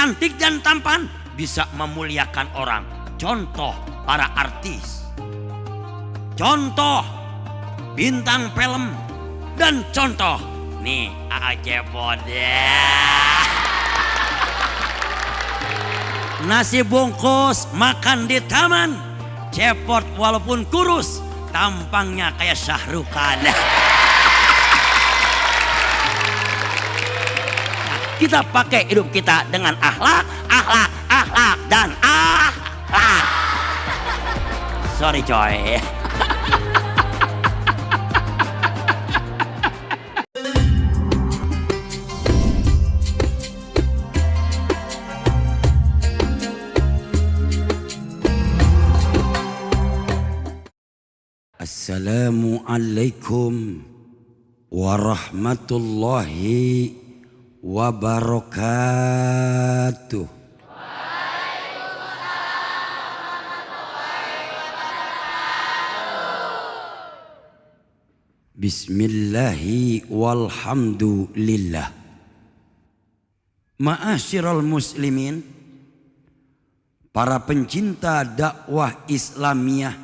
cantik dan tampan bisa memuliakan orang. Contoh para artis, contoh bintang film, dan contoh nih Cepot ya. Nasi bungkus makan di taman, Cepot walaupun kurus tampangnya kayak Syahrukan. Kita pakai hidup kita dengan akhlak, dan akhlak. Sorry coy. Assalamualaikum warahmatullahi wabarakatuh. Bismillahi walhamdulillah. Ma'asyiral muslimin, para pencinta dakwah Islamiyah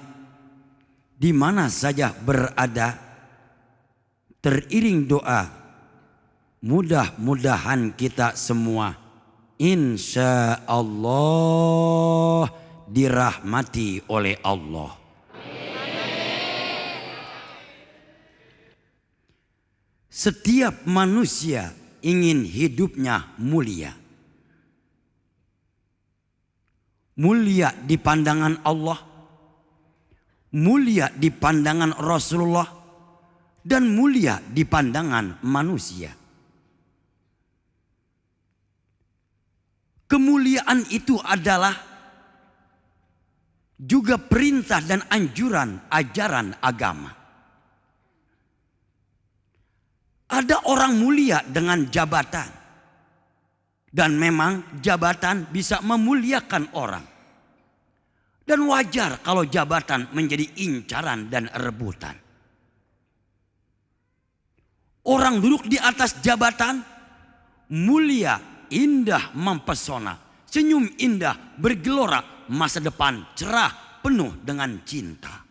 di mana saja berada, teriring doa, mudah-mudahan kita semua insya Allah dirahmati oleh Allah. Setiap manusia ingin hidupnya mulia. Mulia di pandangan Allah, mulia di pandangan Rasulullah, dan mulia di pandangan manusia. Kemuliaan itu adalah juga perintah dan anjuran ajaran agama. Ada orang mulia dengan jabatan, dan memang jabatan bisa memuliakan orang. Dan wajar kalau jabatan menjadi incaran dan rebutan. Orang duduk di atas jabatan mulia, indah, mempesona, senyum indah, bergelora, masa depan cerah, penuh dengan cinta.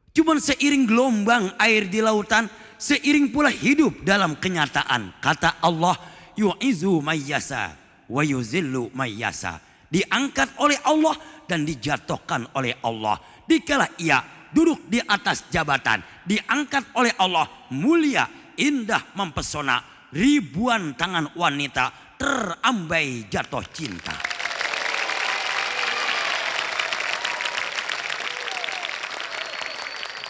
Cuman seiring gelombang air di lautan, seiring pula hidup dalam kenyataan. Kata Allah, yu'izu mayyasa wa yuzillu mayyasa. Diangkat oleh Allah dan dijatuhkan oleh Allah. Dikala ia duduk di atas jabatan, diangkat oleh Allah, mulia, indah, mempesona, ribuan tangan wanita terambai jatuh cinta.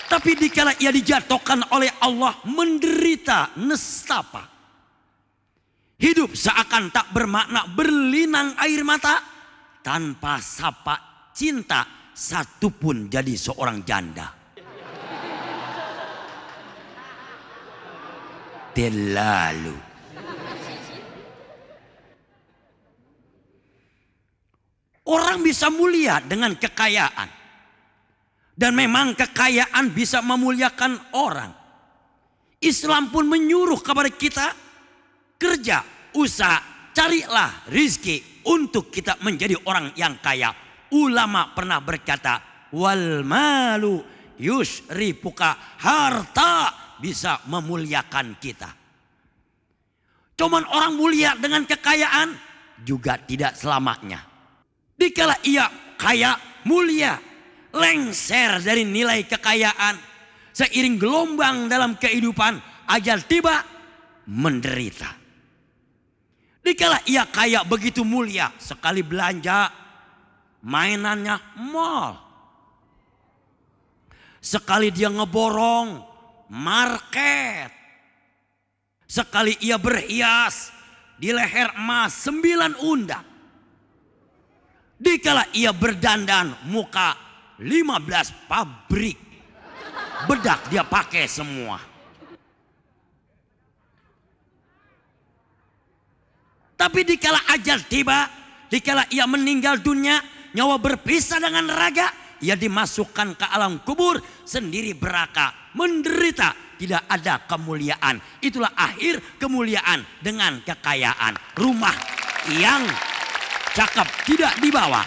Tapi dikala ia dijatuhkan oleh Allah, menderita, nestapa. Hidup seakan tak bermakna, berlinang air mata. Tanpa sapa cinta, satu pun jadi seorang janda. Terlalu. Orang bisa mulia dengan kekayaan. Dan memang kekayaan bisa memuliakan orang. Islam pun menyuruh kepada kita kerja, usaha, carilah rizki untuk kita menjadi orang yang kaya. Ulama pernah berkata, wal malu yusrifuka, harta bisa memuliakan kita. Cuman orang mulia dengan kekayaan juga tidak selamanya. Dikala ia kaya, mulia, lengser dari nilai kekayaan, seiring gelombang dalam kehidupan, ajal tiba, menderita. Dikala ia kaya begitu mulia, sekali belanja mainannya mall, sekali dia ngeborong market, sekali ia berhias di leher emas 9 undak. Dikala ia berdandan muka 15 pabrik bedak dia pakai semua. Tapi dikala ajal tiba, dikala ia meninggal dunia, nyawa berpisah dengan raga, ia dimasukkan ke alam kubur sendiri beraka, menderita tidak ada kemuliaan. Itulah akhir kemuliaan dengan kekayaan. Rumah yang cakep tidak dibawa.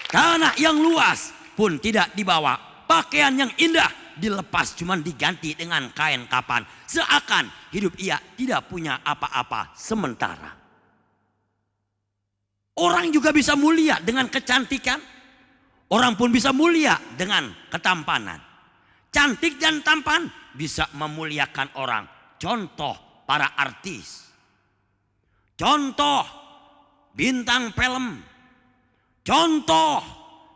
Tanah yang luas pun tidak dibawa. Pakaian yang indah dilepas, cuman diganti dengan kain kapan. Seakan hidup ia tidak punya apa-apa sementara. Orang juga bisa mulia dengan kecantikan. Orang pun bisa mulia dengan ketampanan. Cantik dan tampan bisa memuliakan orang. Contoh para artis. Contoh bintang film. Contoh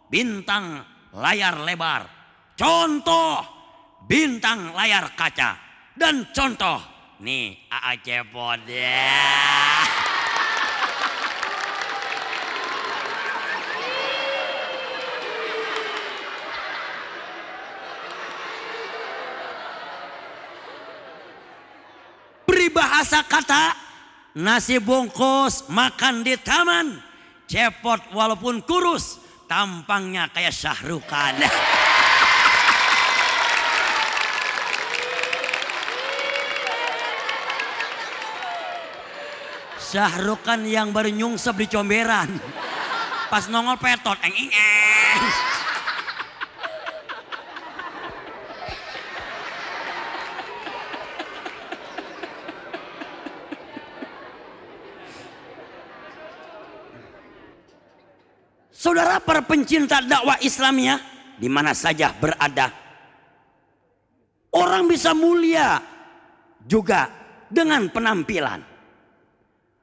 bintang layar lebar. Contoh bintang layar kaca. Dan contoh nih A.A. Cepot ya. Bahasa kata nasi bungkus makan di taman. Cepot walaupun kurus tampangnya kayak Syahrukan. Syahrukan yang baru nyungsep di comberan. Pas nongol petot eng. Saudara para pencinta dakwah Islamiyah di mana saja berada, orang bisa mulia juga dengan penampilan.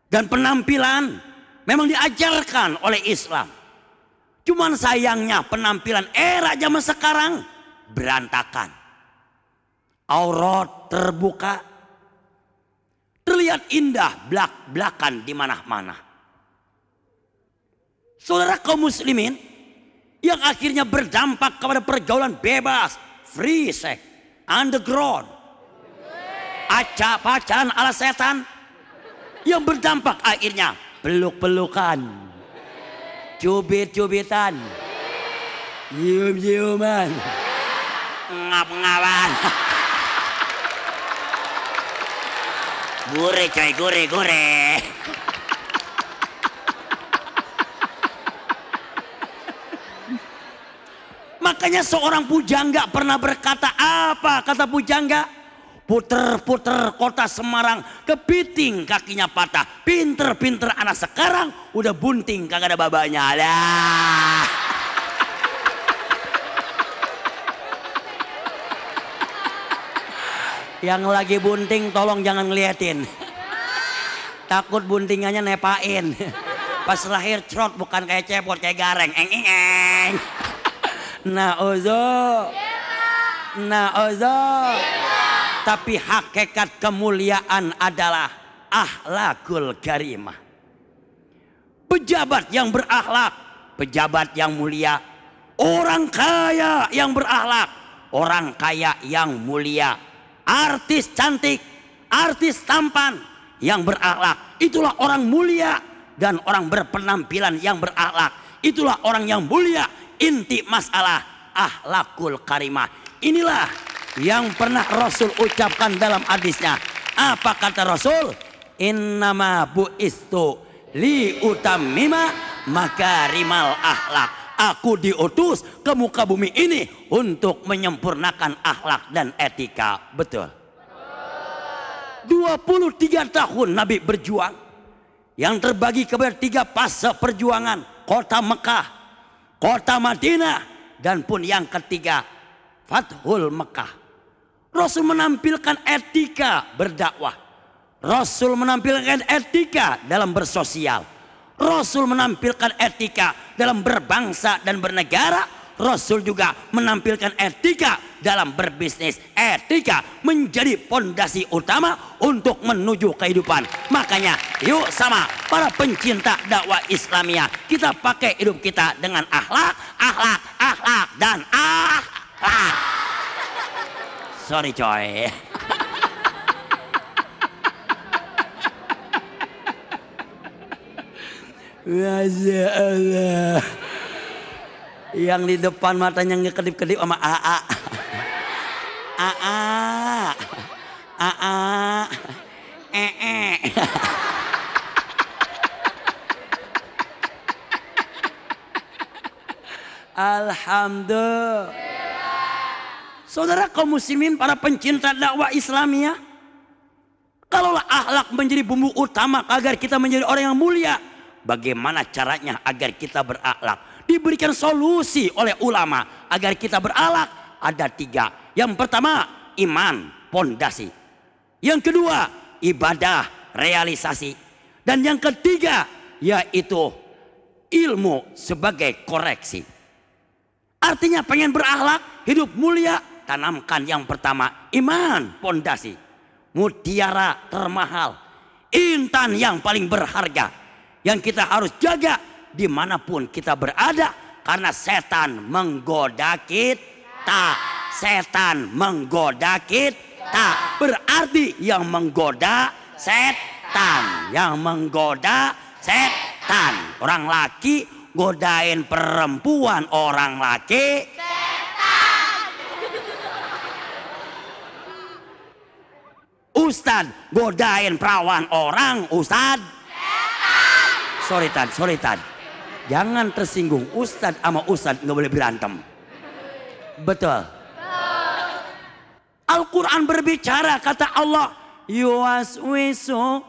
Dan penampilan memang diajarkan oleh Islam. Cuman sayangnya penampilan era zaman sekarang berantakan. Aurat terbuka, terlihat indah belak-belakan di mana-mana. Saudara kaum muslimin yang akhirnya berdampak kepada pergaulan bebas, free sex, underground, acak-pacaran ala setan, yang berdampak akhirnya peluk-pelukan, cubit-cubitan, nyium-nyiuman, ngap-ngapan, gure coy, gure. Makanya seorang pujangga pernah berkata apa? Kata pujangga, puter-puter kota Semarang, kepiting kakinya patah. Pinter-pinter anak sekarang udah bunting kagak ada babanya. Alah. Yang lagi bunting tolong jangan ngeliatin. Takut buntingannya nepain. Pas lahir crot bukan kayak cepot, kayak gareng. Eng. Na'uzo. Tapi hakikat kemuliaan adalah akhlakul karimah. Pejabat yang berakhlak, pejabat yang mulia. Orang kaya yang berakhlak, orang kaya yang mulia. Artis cantik, artis tampan yang berakhlak, itulah orang mulia. Dan orang berpenampilan yang berakhlak, itulah orang yang mulia. Inti masalah akhlakul karimah. Inilah yang pernah Rasul ucapkan dalam hadisnya. Apa kata Rasul? Innama bu'istu li utammima makarimal akhlak. Aku diutus ke muka bumi ini untuk menyempurnakan akhlak dan etika. Betul. 23 tahun Nabi berjuang, yang terbagi kepada 3 fase perjuangan. Kota Mekah, Kota Madinah, dan pun yang ketiga Fathul Mekah. Rasul menampilkan etika berdakwah. Rasul menampilkan etika dalam bersosial. Rasul menampilkan etika dalam berbangsa dan bernegara. Rasul juga menampilkan etika dalam berbisnis. Etika menjadi pondasi utama untuk menuju kehidupan. Makanya yuk sama para pencinta dakwah Islamiyah, kita pakai hidup kita dengan akhlak, dan akhlak. Sorry coy. Masya Allah. Yang di depan matanya ngekedip-kedip sama AA. AA. Alhamdulillah. Saudara kaum muslimin, para pencinta dakwah Islamiyah, kalaulah akhlak menjadi bumbu utama agar kita menjadi orang yang mulia, bagaimana caranya agar kita berakhlak? Diberikan solusi oleh ulama agar kita berakhlak ada 3. Yang pertama, iman, pondasi. Yang kedua, ibadah, realisasi. Dan yang ketiga, yaitu ilmu sebagai koreksi. Artinya pengen berakhlak, hidup mulia, tanamkan yang pertama, iman, pondasi. Mutiara termahal, intan yang paling berharga, yang kita harus jaga dimanapun kita berada. Karena setan menggoda kita. Setan menggoda kita. Berarti yang menggoda setan. Yang menggoda setan. Orang laki godain perempuan, orang laki setan. Ustad godain perawan orang, ustad setan. Sorry Tan. Jangan tersinggung. Ustad sama ustad nggak boleh berantem. Betul. Al-Quran berbicara, kata Allah, yuwaswisu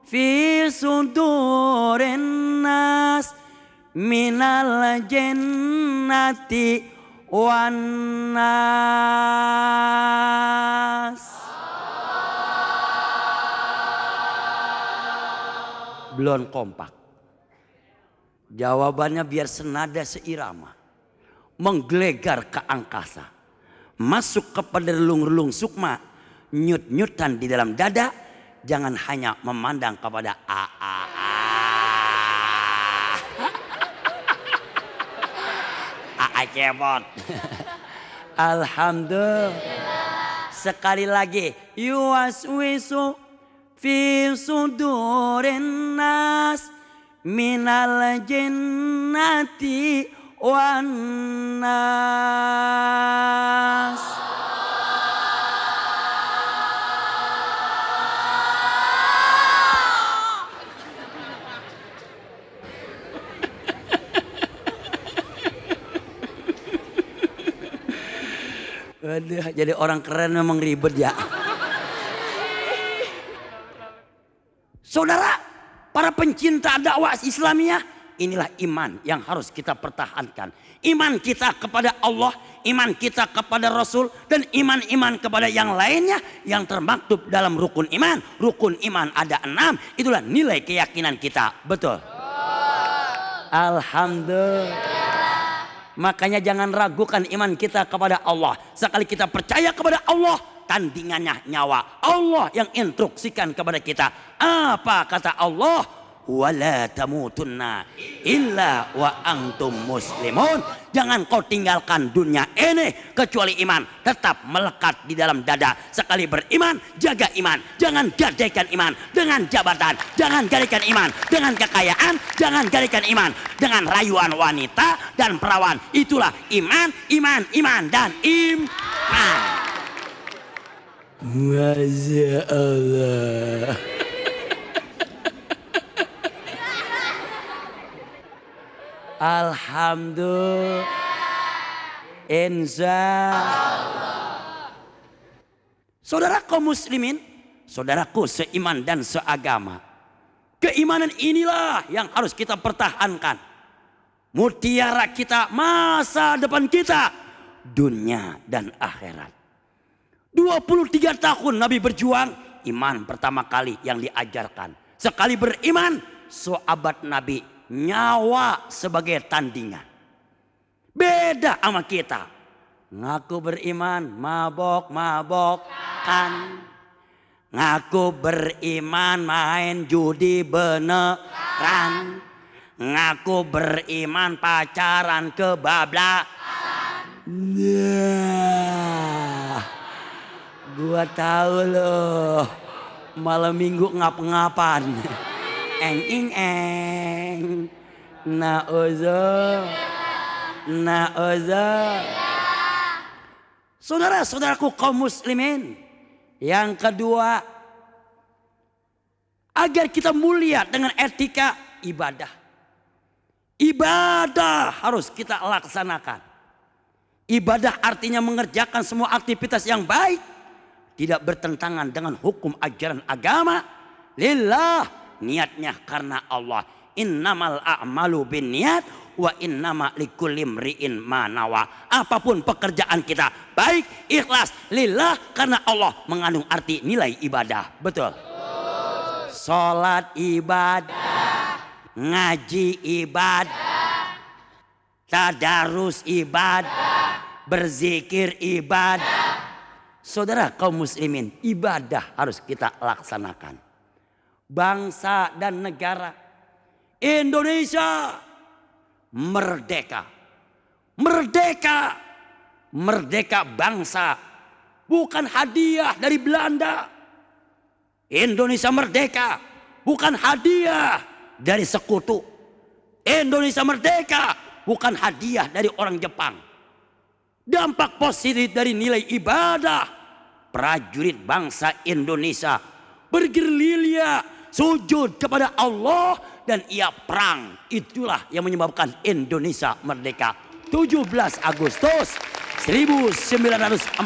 fi sudurin nas minal jannati wan nas. Belum kompak. Jawabannya biar senada seirama, menggelegar ke angkasa, masuk kepada relung-relung sukma, nyut-nyutan di dalam dada. Jangan hanya memandang kepada cebot. Alhamdulillah. Sekali lagi, yuwaswisu fi sudurin nas minal jannati wan nas. Aduh, jadi orang keren memang ribet ya. Saudara, para pencinta dakwah Islamiyah, inilah iman yang harus kita pertahankan. Iman kita kepada Allah, iman kita kepada Rasul, dan iman-iman kepada yang lainnya yang termaktub dalam rukun iman. Rukun iman ada 6, itulah nilai keyakinan kita. Betul? Alhamdulillah. Makanya jangan ragukan iman kita kepada Allah. Sekali kita percaya kepada Allah, tandingannya nyawa. Allah yang instruksikan kepada kita. Apa kata Allah? Wala tamutunna illa wa antum muslimun. Jangan kau tinggalkan dunia ini kecuali iman tetap melekat di dalam dada. Sekali beriman, jaga iman. Jangan gadaikan iman dengan jabatan. Jangan gadaikan iman dengan kekayaan. Jangan gadaikan iman dengan rayuan wanita dan perawan. Itulah iman, dan iman. Masya Allah. Alhamdulillah. Insyaallah. Saudara kaum muslimin, saudaraku seiman dan seagama, keimanan inilah yang harus kita pertahankan. Mutiara kita, masa depan kita, dunia dan akhirat. 23 tahun Nabi berjuang, iman pertama kali yang diajarkan. Sekali beriman, sahabat Nabi nyawa sebagai tandingan. Beda sama kita. Ngaku beriman, mabok-mabokan. Ngaku beriman, main judi beneran. Ngaku beriman, pacaran kebablasan. Nah, gua tahu loh, malam minggu ngap-ngapan. Eng. Na'uzuh. Saudara-saudaraku kaum muslimin, yang kedua, agar kita mulia dengan etika ibadah. Ibadah harus kita laksanakan. Ibadah artinya mengerjakan semua aktivitas yang baik, tidak bertentangan dengan hukum ajaran agama. Lillah, niatnya karena Allah. Innamal a'malu binniyat wa innama likulli imri'in ma nawa. Apapun pekerjaan kita, baik, ikhlas, lillah, karena Allah, mengandung arti nilai ibadah. Betul. Salat ibadah, ngaji ibadah, tadarus ibadah, berzikir ibadah. Saudara kaum muslimin, ibadah harus kita laksanakan. Bangsa dan negara Indonesia merdeka. Merdeka. Merdeka bangsa, bukan hadiah dari Belanda. Indonesia merdeka, bukan hadiah dari sekutu. Indonesia merdeka, bukan hadiah dari orang Jepang. Dampak positif dari nilai ibadah, prajurit bangsa Indonesia bergerilya, sujud kepada Allah, dan ia perang. Itulah yang menyebabkan Indonesia merdeka. 17 Agustus 1945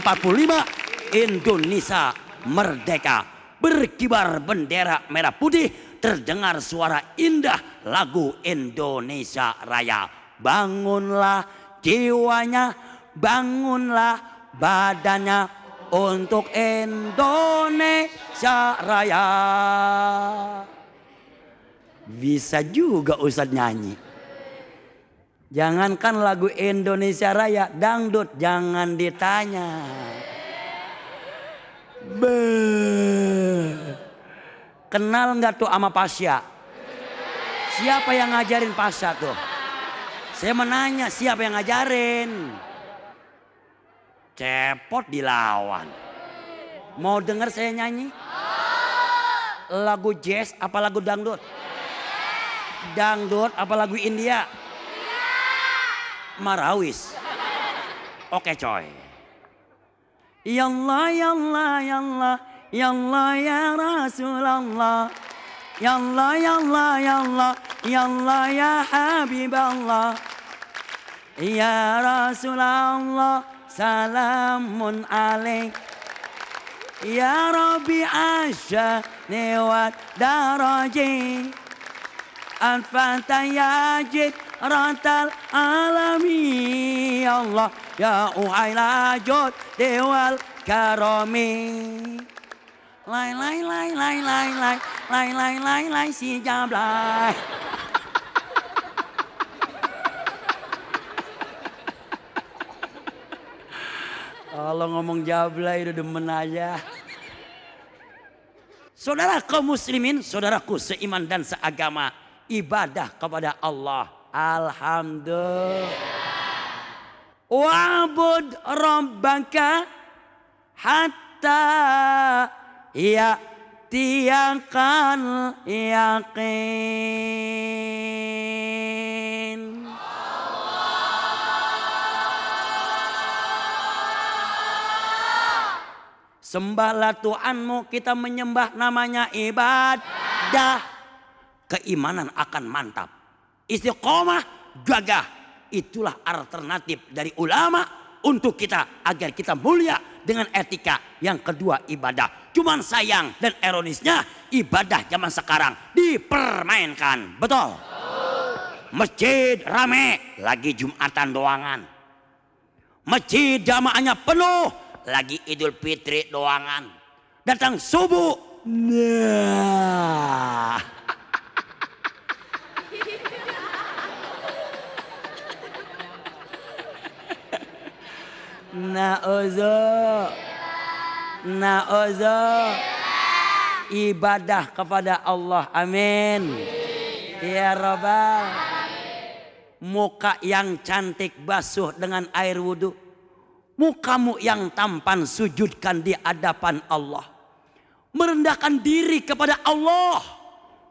Indonesia merdeka. Berkibar bendera merah putih, terdengar suara indah lagu Indonesia Raya. Bangunlah jiwanya, bangunlah badannya untuk Indonesia Raya. Bisa juga Ustadz nyanyi. Jangankan lagu Indonesia Raya, dangdut jangan ditanya. Kenal nggak tuh sama Pasya? Siapa yang ngajarin Pasya tuh? Saya menanya, siapa yang ngajarin? Cepot dilawan. Mau denger saya nyanyi? Lagu jazz apa lagu dangdut? Dangdut apa lagu India? Marawis. Oke coy. Ya Allah, ya Allah, ya Allah, ya Allah, ya Rasulullah. Ya Allah, ya Allah, ya Allah, ya Allah, ya Habiballah. Ya Rasulullah, salamun alaik. Ya Rabbi asya lewat daraji. Al-Fatah ya jidratal alami. Ya Allah, ya uhaila jod dewal karami. Lai lai lai lai lai lai lai lai lai lai si jablay. Kalau ngomong jablay udah demen aja. Saudara kaum muslimin, saudaraku seiman dan seagama, ibadah kepada Allah. Alhamdulillah. Wa'bud rabbaka hatta ya'tiyakal yaqin. Sembahlah Tuhanmu, kita menyembah namanya ibadah. Keimanan akan mantap. Istiqomah, gagah. Itulah alternatif dari ulama untuk kita agar kita mulia dengan etika. Yang kedua ibadah. Cuman sayang dan ironisnya ibadah zaman sekarang dipermainkan. Betul? Masjid rame, lagi Jumatan doangan. Masjid jamaahnya penuh, lagi Idul Fitri doangan. Datang subuh, nah. Na'uzu ibadah kepada Allah, amin ya Rabbal. Muka yang cantik basuh dengan air wudhu, mukamu yang tampan sujudkan di hadapan Allah, merendahkan diri kepada Allah,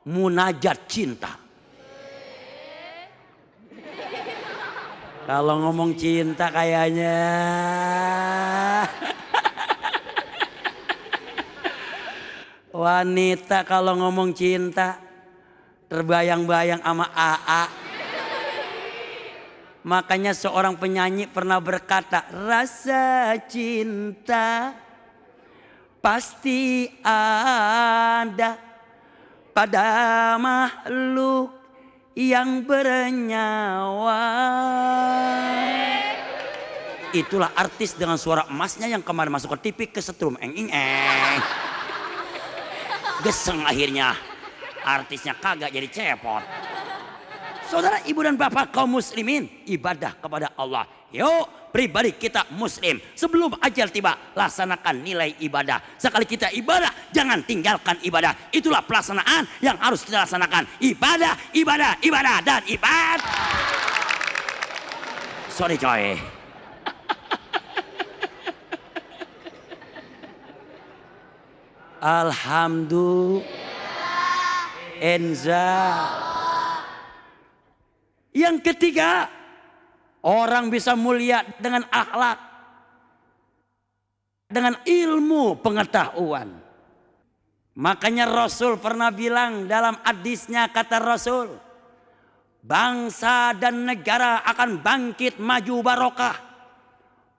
munajat cinta. Kalau ngomong cinta kayaknya wanita kalau ngomong cinta terbayang-bayang sama AA. Makanya seorang penyanyi pernah berkata, rasa cinta pasti ada pada makhluk yang bernyawa. Itulah artis dengan suara emasnya yang kemarin masuk ke TV kesetrum eng. Geseng akhirnya. Artisnya kagak jadi cepot. Saudara, ibu dan bapak kaum muslimin, ibadah kepada Allah. Yuk pribadi kita muslim, sebelum ajal tiba laksanakan nilai ibadah. Sekali kita ibadah, jangan tinggalkan ibadah. Itulah pelaksanaan yang harus kita laksanakan. Ibadah, ibadah, ibadah, dan ibadah. Sorry coy. Alhamdulillah. Yang ketiga, orang bisa mulia dengan akhlak, dengan ilmu pengetahuan. Makanya Rasul pernah bilang dalam hadisnya, kata Rasul, bangsa dan negara akan bangkit maju barokah.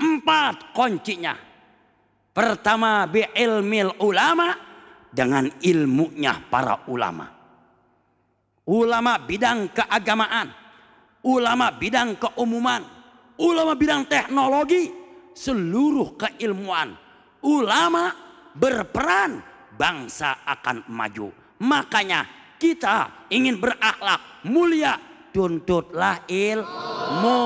4 kuncinya. Pertama, bi'ilmil ulama, dengan ilmunya para ulama. Ulama bidang keagamaan, ulama bidang keumuman, ulama bidang teknologi, seluruh keilmuan. Ulama berperan, bangsa akan maju. Makanya kita ingin berakhlak mulia, tuntutlah ilmu,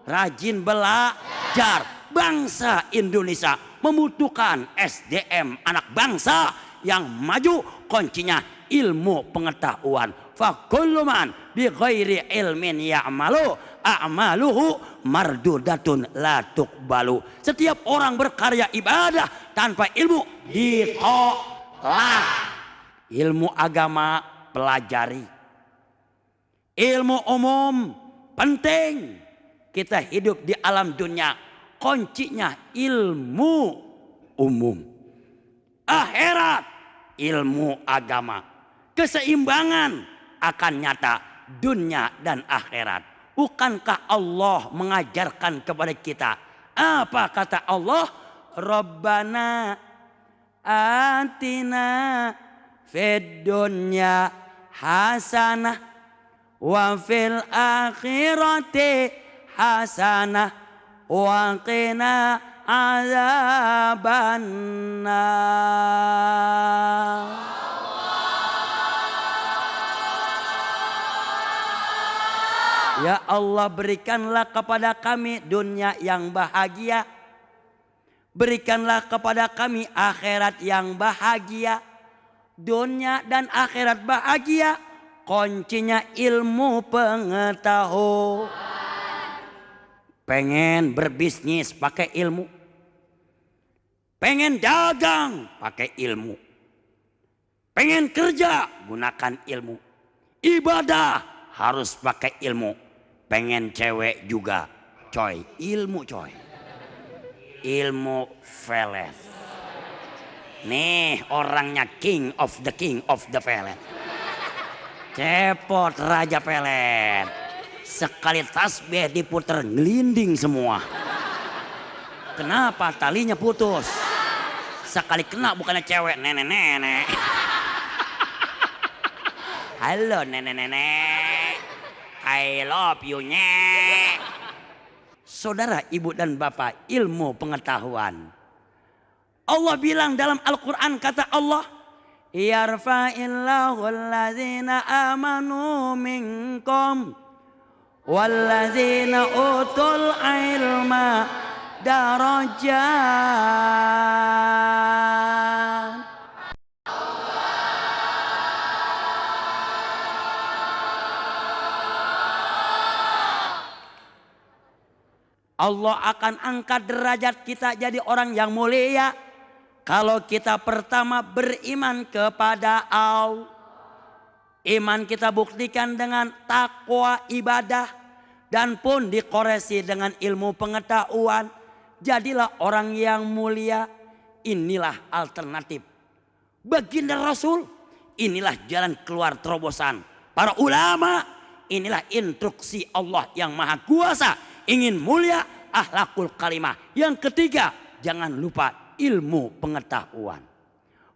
rajin belajar. Bangsa Indonesia membutuhkan SDM anak bangsa yang maju, kuncinya ilmu pengetahuan. Fa kullu man bi ghairi ilmin ya'malu a'maluhu mardudatun la tuqbalu. Setiap orang berkarya ibadah tanpa ilmu ditolak. Ilmu agama pelajari. Ilmu umum penting. Kita hidup di alam dunia, kuncinya ilmu umum. Akhirat, ilmu agama. Keseimbangan akan nyata dunia dan akhirat. Bukankah Allah mengajarkan kepada kita? Apa kata Allah? Rabbana atina fid dunya hasanah wa fil akhirati hasanah wa qina azabannar. Ya Allah, berikanlah kepada kami dunia yang bahagia. Berikanlah kepada kami akhirat yang bahagia. Dunia dan akhirat bahagia, kuncinya ilmu pengetahuan. Pengen berbisnis pakai ilmu. Pengen dagang pakai ilmu. Pengen kerja gunakan ilmu. Ibadah harus pakai ilmu. Pengen cewek juga, coy, ilmu coy. Ilmu velet. Nih orangnya king of the velet. Cepot raja pelet. Sekali tasbih diputer ngelinding semua. Kenapa? Talinya putus. Sekali kena bukannya cewek, nenek-nenek. Halo nenek-nenek, I love you nyek. Saudara, ibu dan bapak, ilmu pengetahuan. Allah bilang dalam Al-Quran, kata Allah, yarfa'illahu allazina amanu minkum wallazina utul ilma darajat. Allah akan angkat derajat kita jadi orang yang mulia kalau kita pertama beriman kepada Allah. Iman kita buktikan dengan takwa ibadah dan pun dikoresi dengan ilmu pengetahuan. Jadilah orang yang mulia. Inilah alternatif baginda Rasul. Inilah jalan keluar terobosan para ulama. inilah instruksi Allah yang maha kuasa. Ingin mulia, akhlakul karimah. Yang ketiga, jangan lupa ilmu pengetahuan.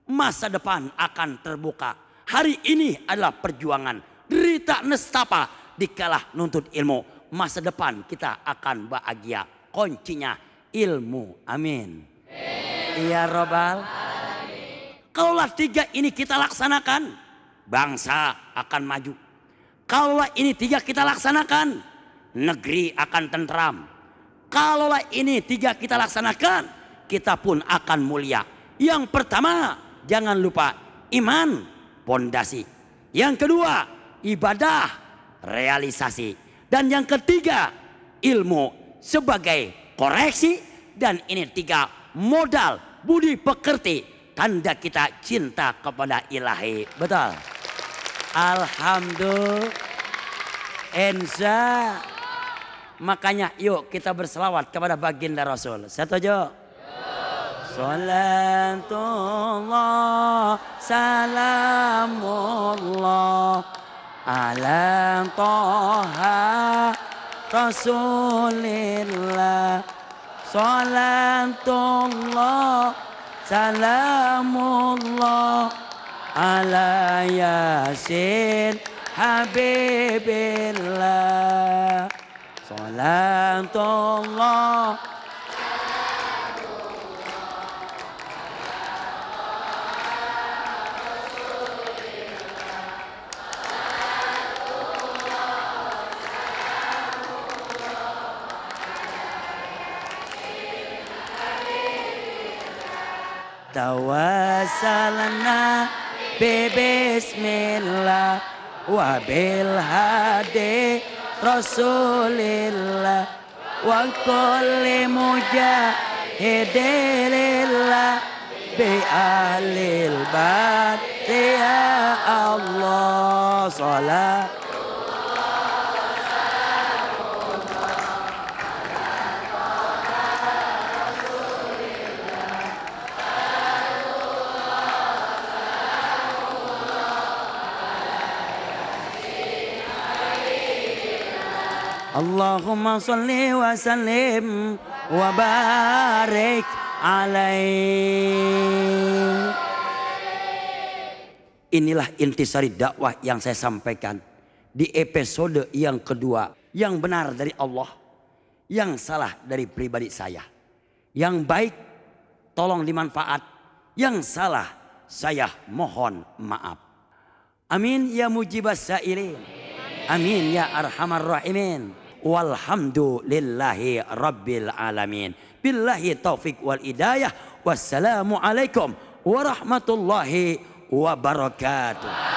Masa depan akan terbuka. Hari ini adalah perjuangan. Derita nestapa dikalah nuntut ilmu. Masa depan kita akan bahagia. Kuncinya ilmu. Amin. Ya Rabbal. Kalaulah tiga ini kita laksanakan, bangsa akan maju. Kalaulah ini tiga kita laksanakan, negeri akan tentram. Kalaulah ini tiga kita laksanakan, kita pun akan mulia. Yang pertama, jangan lupa iman, pondasi. Yang kedua, ibadah, realisasi. Dan yang ketiga, ilmu sebagai koreksi. Dan ini tiga, modal, budi pekerti. Tanda kita cinta kepada ilahi. Betul. Alhamdulillah. Enza. Makanya yuk kita berselawat kepada baginda Rasul. Setuju? Salatullah salamullah ala Taha Rasulillah. Salatullah salamullah ala Yasin Habibillah. Salatullah tawassalna bismillah wa bil hadi Rasulillah wa kulli mujahidillah bi ahlil bait ya Allah. Salat Allahumma salli wa sallim wa barik alaih. Inilah intisari dakwah yang saya sampaikan di episode yang kedua. Yang benar dari Allah, yang salah dari pribadi saya. Yang baik tolong dimanfaat, yang salah saya mohon maaf. Amin ya mujibas sa'ilin. Amin ya arhamar rahimin. Walhamdulillahi rabbil alamin. Billahi taufik wal hidayah. Wassalamualaikum warahmatullahi wabarakatuh.